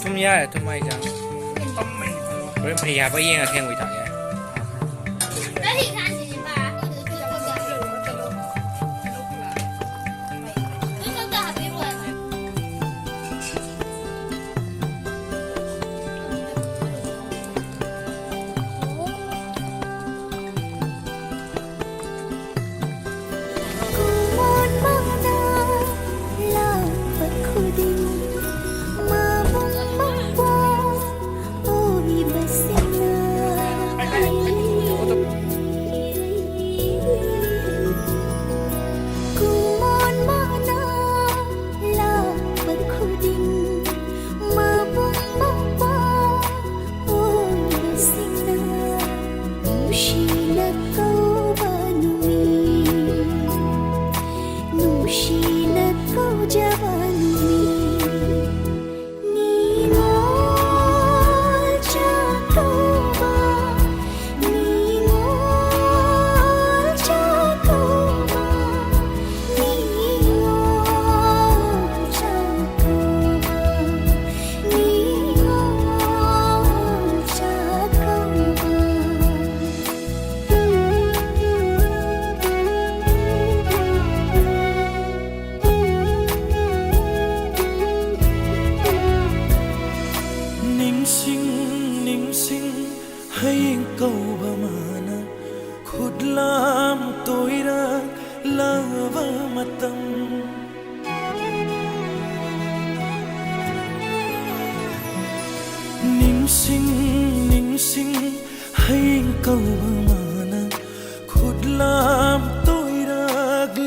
tum ya tum mai jang rồi phải ya bây giờ theo người ta ya hay câu ba mana khut lam tôi ra lava matam ning sing hay câu ba mana khut lam tôi ra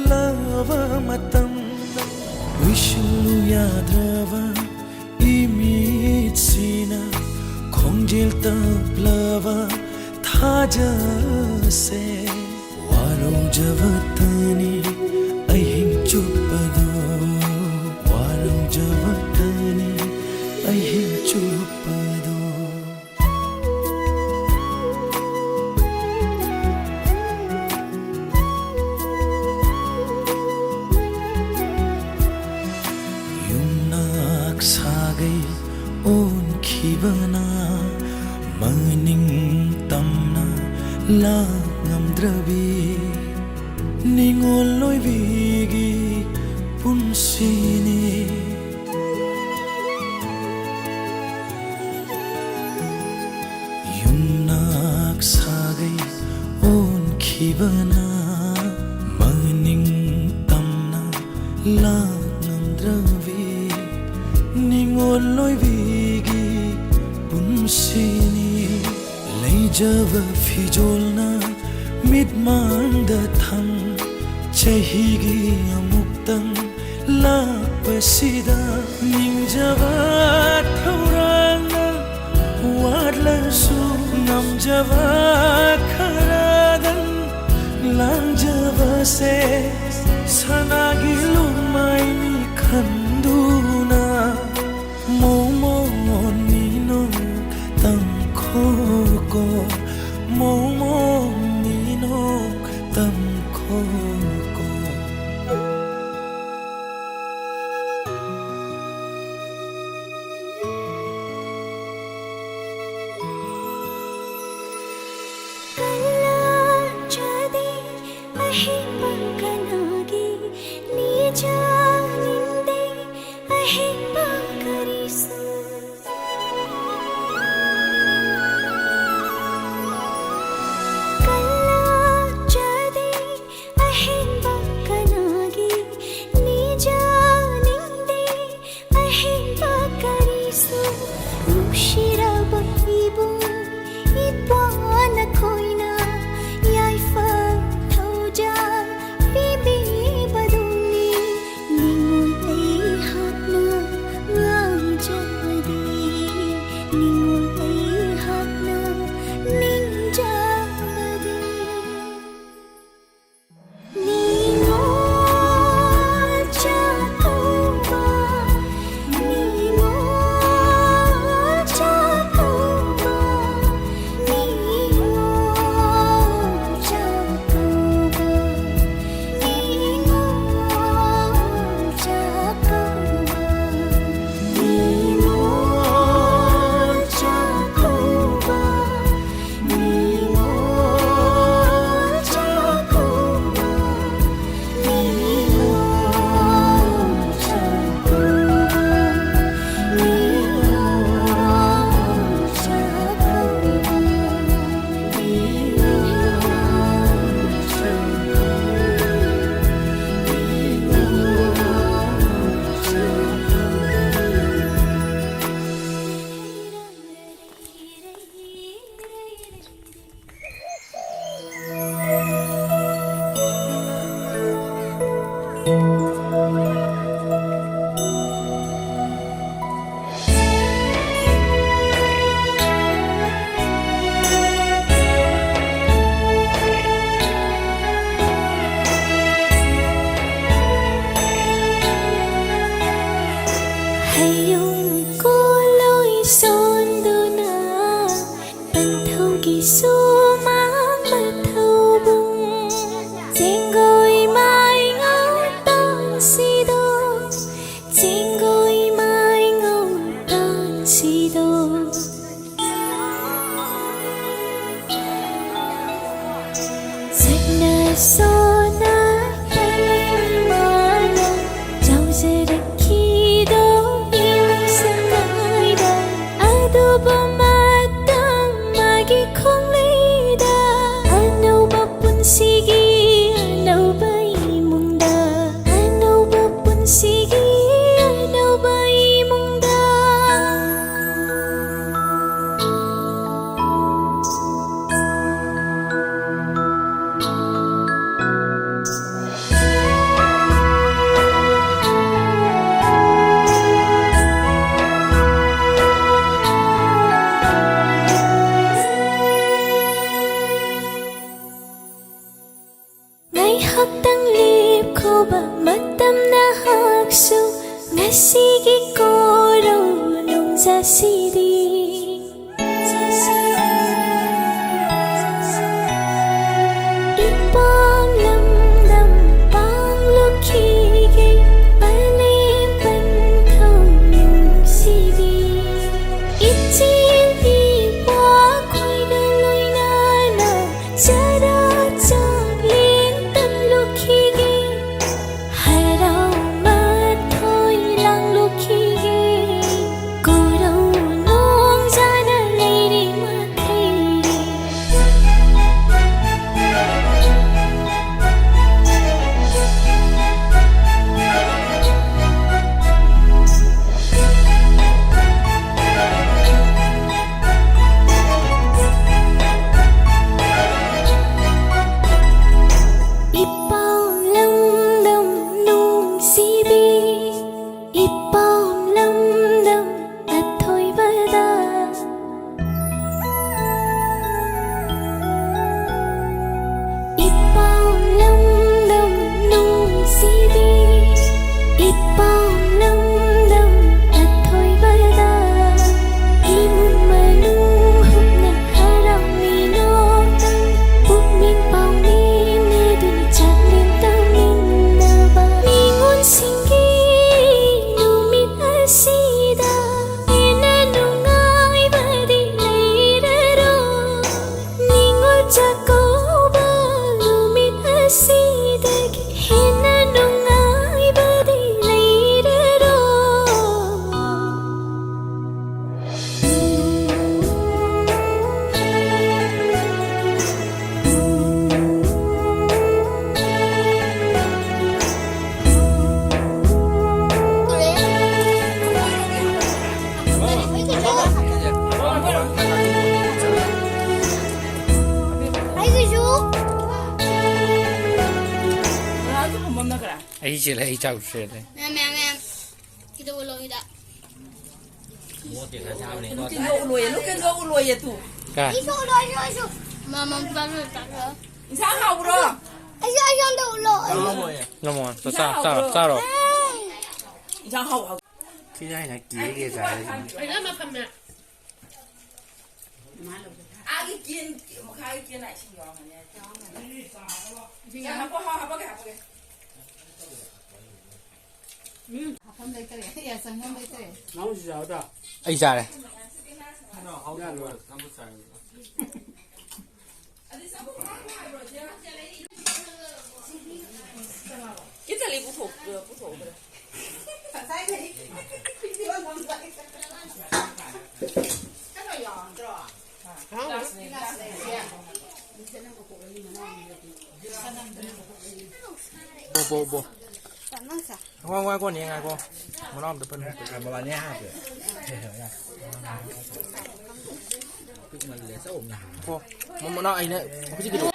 lava matam wishnu yadrava imit sina khongjel taplava thaja se waro javatani ahing chupado waro javatani ahing chupado yumnak sagai on khibana maning tamna la ngamdrabi ningol loi vigi punsini yumnak sagai on khibana maning tamna la ngamdrabi ningol loi vigi punsini leijava fijolna midmanda tham chahigi amuktang lapasida ningjava thauranga wadlasu namjava kharadan langjava se sanagi lumai ni khanduna momo nino tamkhoko momo nino tamkhoko kala jadi ahimangkanagi nija ꯄꯨꯟꯁꯤꯒꯤ ꯑꯅꯧꯕ ꯏꯃꯨꯡꯗ ꯉꯥꯏꯍꯥꯛꯇꯪ ꯂꯦꯞꯈꯣꯕ ꯃꯇꯝ ꯅꯍꯥꯛꯁꯨ ꯉꯁꯤꯒꯤ ꯀꯣꯔꯧ ꯅꯨꯡꯖꯥꯁꯤꯗꯤ ꯏꯄꯥꯝ ꯂꯝꯗꯝ ꯄꯥꯡꯂꯨꯈꯤꯒꯦ ꯄꯂꯦꯝ ꯄꯟꯊꯧ ꯅꯨꯡꯁꯤꯕꯤ ꯏꯆꯦꯜ ꯏꯄ꯭ꯋꯥ ꯈꯣꯏꯒ ꯂꯣꯏꯅꯅ ꯆꯔꯥ ꯆꯥꯛꯂꯦꯟ ꯇꯝꯂꯨꯈꯤꯒꯦ ꯍꯔꯥꯎ ꯃꯊꯣꯏ ꯂꯥꯡꯂꯨꯈꯤꯒꯦ ꯀꯣꯔꯧ ꯅꯣꯡꯖꯥꯅ ꯂꯩꯔꯤ ꯃꯈꯩ 이뻐 람담 농시비 이뻐 람담 나토이바다 이뻐 람담 농시비 이뻐 람담 나토이바다 이문 마누hub na haraw minotang bukmin paunin na dunitsak lintamin na ba ningon singgi lumit asida inanungay badi lairaro ningon jakob ba lumit asida inanungay badi lairaro ấy chỉ là ấy chào chuyện đấy Mẹ kita ulo kita. Cái lộ lùi, lúc cái lộ lùi vậy tụ. cả Isu. Mama baru tak ke. Sao học rồi? Ayo dah ulo. nó mà sao rồi Sao học? cái này là kỹ cái gì đấy À cái kia, một hai kia này xin giòn này. Học cái. ấy ra đây Cái này不ถูก的。bộ qua con này ngay cô mà nó được phân mà bạn nhá cô mà nó ấy đấy có cái gì đồ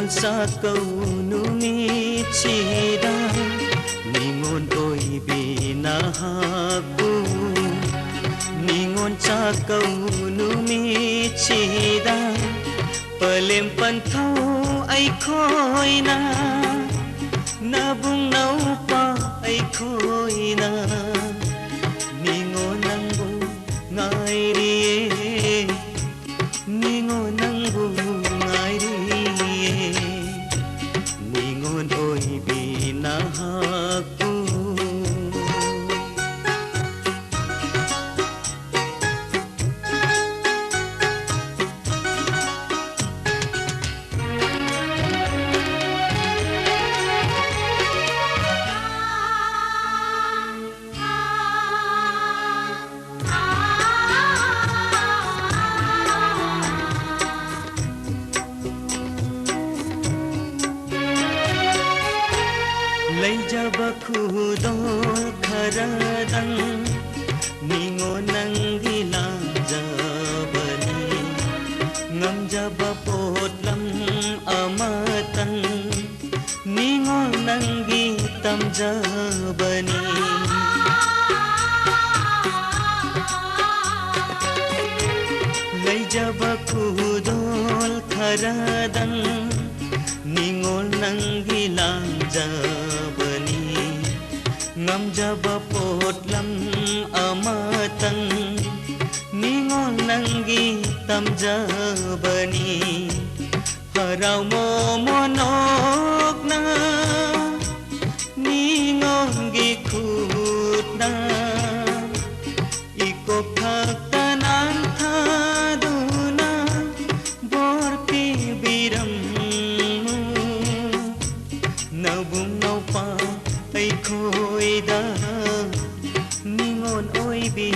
Ningon sa kaunumi chida Ningon oi binahaku Ningon sa kaunumi chida Palem panthau ai khoi na Nabung nau pa ai khoi na haradan ningol nanggi langjabani ngamjaba potlam amatang ningol nanggi tamjabani harau mo monok na ningol gi khutna ikop thak tanan thaduna borpi biram nabung nau pa ai khoi da ningon oi bi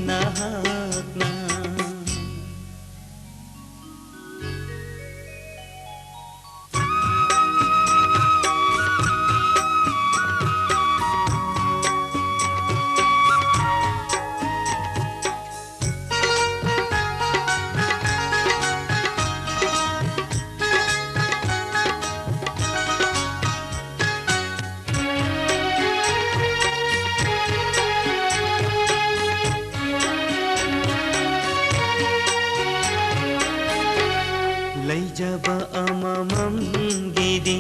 na hak na Jaba amamam gidi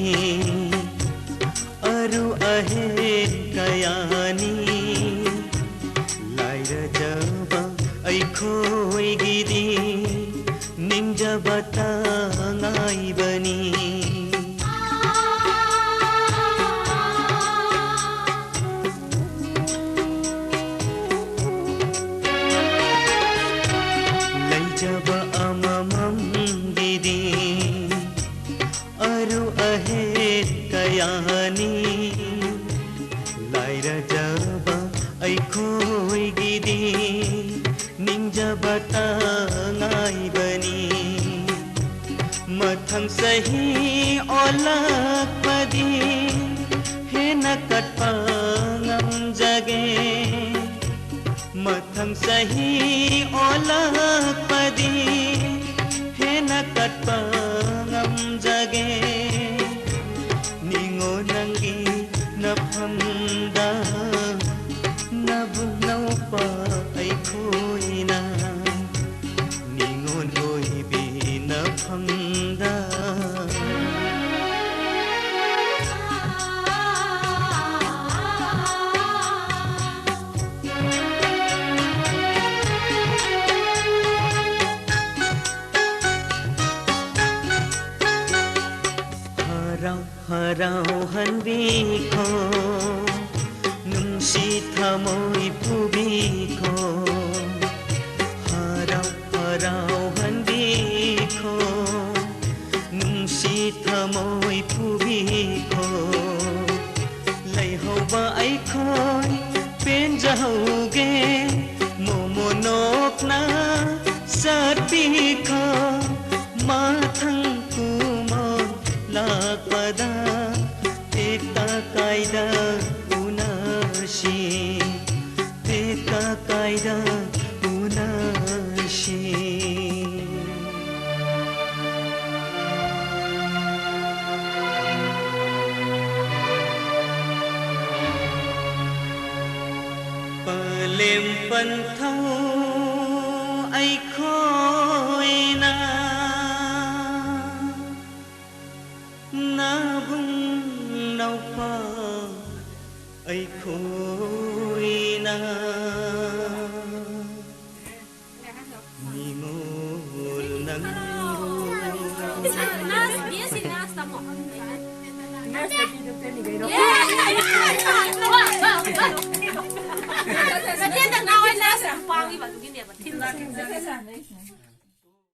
aru ahe kayani laira jaba ai khoi gidi ning jaba ta ngai bani lai jaba amamam gidi aru ahet kayani laira jaba ai khoi gidi ning jaba ta ngai bani mathang sahi olak padi he nakat pangam jage mathang sahi olak padi he nakat pangam jage ningo nangi naphamda nabu nau pa ai khoina ningo hoi bi naphamda harau hanbi ko nungsi thamoi pubi ko harau hanbi ko nungsi thamoi pubi ko lai hoba ai khoi pen jauge momonok na satpi ko mathang kumo lakpada teka kaida unashi teka kaida unashi palem panthau ai khoi na nabung nau pa ai khoi na ningol nang Nanti nak nawai nasi pang iba tu gini apa? Tinda.